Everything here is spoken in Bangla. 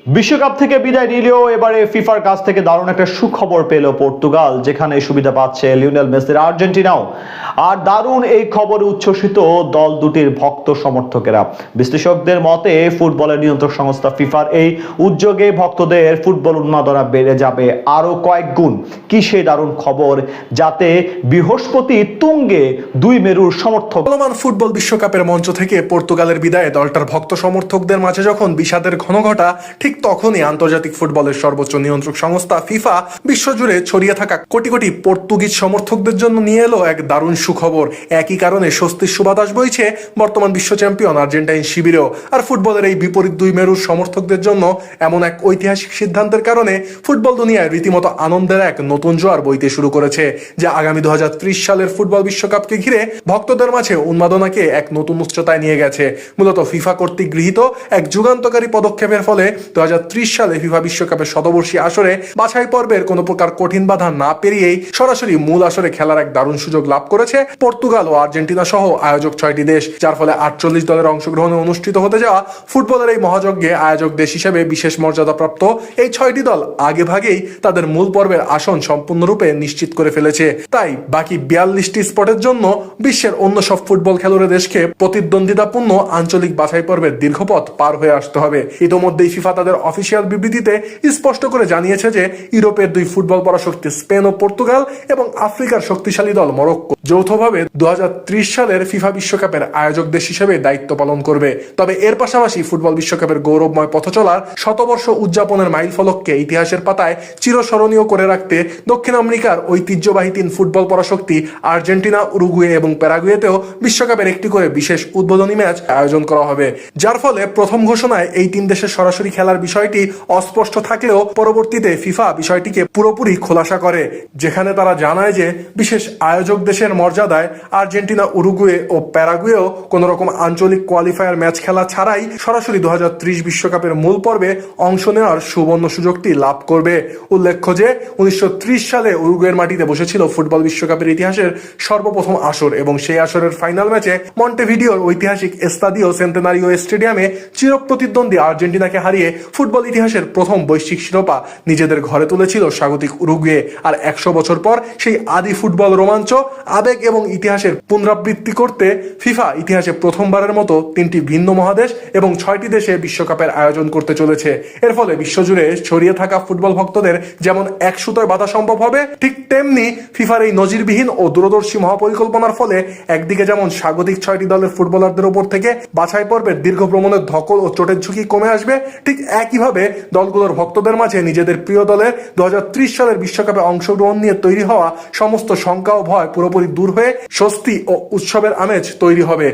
বিশ্বকাপ থেকে বিদায় নিলেও এবারে ফিফার কাছ থেকে দারুণ একটা সুখবর পেল পর্তুগাল, যেখানে সুবিধা পাচ্ছে লিওনেল মেসির আর্জেন্টিনাও। আর দারুণ এই খবরে উচ্ছ্বসিত দল দুটির ভক্ত সমর্থকেরা। বিশ্লেষকদের মতে ফুটবলের নিয়ন্ত্রক সংস্থা ফিফার এই উদ্যোগে ভক্তদের ফুটবল উন্মাদনা বেড়ে যাবে আরো কয়েক গুণ। কি সেই দারুণ খবর, যাতে বৃহস্পতি তুঙ্গে দুই মেরুর সমর্থক। চলমান ফুটবল বিশ্বকাপের মঞ্চ থেকে পর্তুগালের বিদায়ে দলটার ভক্ত সমর্থকদের মাঝে যখন বিষাদের ঘন ঘটা, ঠিক তখনই আন্তর্জাতিক ফুটবলের সর্বোচ্চ নিয়ন্ত্রক সংস্থা ফিফা বিশ্বজুড়ে ছড়িয়ে থাকা কোটি কোটি পর্তুগিজ সমর্থকদের জন্য নিয়ে এলো এক দারুণ সুখবর। একই কারণে স্বস্তির সুবাতাস বইছে বর্তমান বিশ্ব চ্যাম্পিয়ন আর্জেন্টাইন শিবিরেও। আর ফুটবলের এই বিপরীত দুই মেরুর সমর্থকদের জন্য এমন এক ঐতিহাসিক সিদ্ধান্তের কারণে ফুটবল দুনিয়ায় রীতিমতো আনন্দের এক নতুন জোয়ার বইতে শুরু করেছে, যা আগামী 2030 সালের ফুটবল বিশ্বকাপকে ঘিরে ভক্তদের মাঝে উন্মাদনাকে এক নতুন উচ্চতায় নিয়ে গেছে। মূলত ফিফা কর্তৃক গৃহীত এক যুগান্তকারী পদক্ষেপের ফলে 2030 সালে ফিফা বিশ্বকাপের শতবর্ষী আসরে বাছাই পর্বের কোনো প্রকার কঠিন বাধা না পেরিয়েই সরাসরি মূল আসরে খেলার এক দারুণ সুযোগ লাভ করেছে পর্তুগাল ও আর্জেন্টিনা সহ আয়োজক 6টি দেশ, যার ফলে 48 দলের অংশগ্রহণে অনুষ্ঠিত হতে যাওয়া ফুটবলের এই মহাযজ্ঞে আয়োজক দেশ হিসেবে বিশেষ মর্যাদাপ্রাপ্ত এই 6টি দল আগেভাগেই তাদের মূল পর্বের আসন সম্পূর্ণরূপে নিশ্চিত করে ফেলেছে। তাই বাকি 42টি স্পটের জন্য বিশ্বের অন্য সব ফুটবল খেলুড়ে দেশকে প্রতিদ্বন্দ্বিতাপূর্ণ আঞ্চলিক বাছাই পর্বের দীর্ঘপথ পার হয়ে আসতে হবে। ইতোমধ্যেই ফিফা তাদের অফিসিয়াল বিবৃতিতে স্পষ্ট করে জানিয়েছে যে ইউরোপের দুই ফুটবল পরাশক্তি স্পেন ও পর্তুগাল এবং আফ্রিকার শক্তিশালী দল মরক্কো যৌথভাবে 2030 সালের ফিফা বিশ্বকাপের আয়োজক দেশ হিসেবে দায়িত্ব পালন করবে। তবে এর পাশাপাশি ফুটবল বিশ্বকাপের গৌরবময় পথ চলার শতবর্ষ উদযাপনের মাইলফলককে ইতিহাসের পাতায় চিরস্মরণীয় করে রাখতে দক্ষিণ আমেরিকার ঐতিহ্যবাহী তিন ফুটবল পরাশক্তি আর্জেন্টিনা, উরুগুয়ে এবং প্যারাগুয়েতেও বিশ্বকাপের একটি করে বিশেষ উদ্বোধনী ম্যাচ আয়োজন করা হবে। যার ফলে প্রথম ঘোষণায় এই তিন দেশের সরাসরি খেলার বিষয়টি অস্পষ্ট থাকলেও পরবর্তীতে ফিফা বিষয়টিকে পুরোপুরি খোলাসা করে, যেখানে তারা জানায় যে বিশেষ আয়োজক দেশের মর্যাদায় আর্জেন্টিনা, উরুগুয়ে ও প্যারাগুয়েও কোনো রকম আঞ্চলিক কোয়ালিফায়ার ম্যাচ খেলা ছাড়াই সরাসরি 2030 বিশ্বকাপের মূল পর্বে অংশ নেওয়ার সুবর্ণ সুযোগটি লাভ করবে। উল্লেখ্য যে 1930 সালে উরুগুয়ের মাটিতে বসেছিল ফুটবল বিশ্বকাপের ইতিহাসের সর্বপ্রথম আসর, এবং সেই আসরের ফাইনাল ম্যাচে মন্টেভিডিওর ঐতিহাসিক এস্তাদিও সেন্টেনারিও স্টেডিয়ামে চিরপ্রতিদ্বন্দ্বী আর্জেন্টিনাকে হারিয়ে ফুটবল ইতিহাসের প্রথম বৈশ্বিক শিরোপা নিজেদের ঘরে তুলেছিল স্বাগতিক উরুগুয়ে। আর 100 বছর পর সেই আদি ফুটবল রোমাঞ্চ, আবেগ এবং ইতিহাসের পুনরাবৃত্তি করতে ফিফা ইতিহাসে প্রথমবারের মতো 3টি ভিন্ন মহাদেশ এবং 6টি দেশে বিশ্বকাপের আয়োজন করতে চলেছে। এর ফলে বিশ্বজুড়ে ছড়িয়ে থাকা ফুটবল ভক্তদের যেমন এক সুতোয় বাঁধা সম্ভব হবে, ঠিক তেমনি ফিফার এই নজিরবিহীন ও দূরদর্শী মহাপরিকল্পনার ফলে একদিকে যেমন স্বাগতিক 6টি দলের ফুটবলারদের উপর থেকে বাছাই পর্বের দীর্ঘ ভ্রমণের ধকল ও চোটের ঝুঁকি কমে আসবে, ঠিক একইভাবে দলগুলোর ভক্তদের মাঝে নিজেদের প্রিয় দলের 2030 সালের বিশ্বকাপে অংশগ্রহণ নিয়ে তৈরি হওয়া সমস্ত শঙ্কা ও ভয় পুরোপুরি দূর হয়ে স্বস্তি ও উৎসবের আমেজ তৈরি হবে।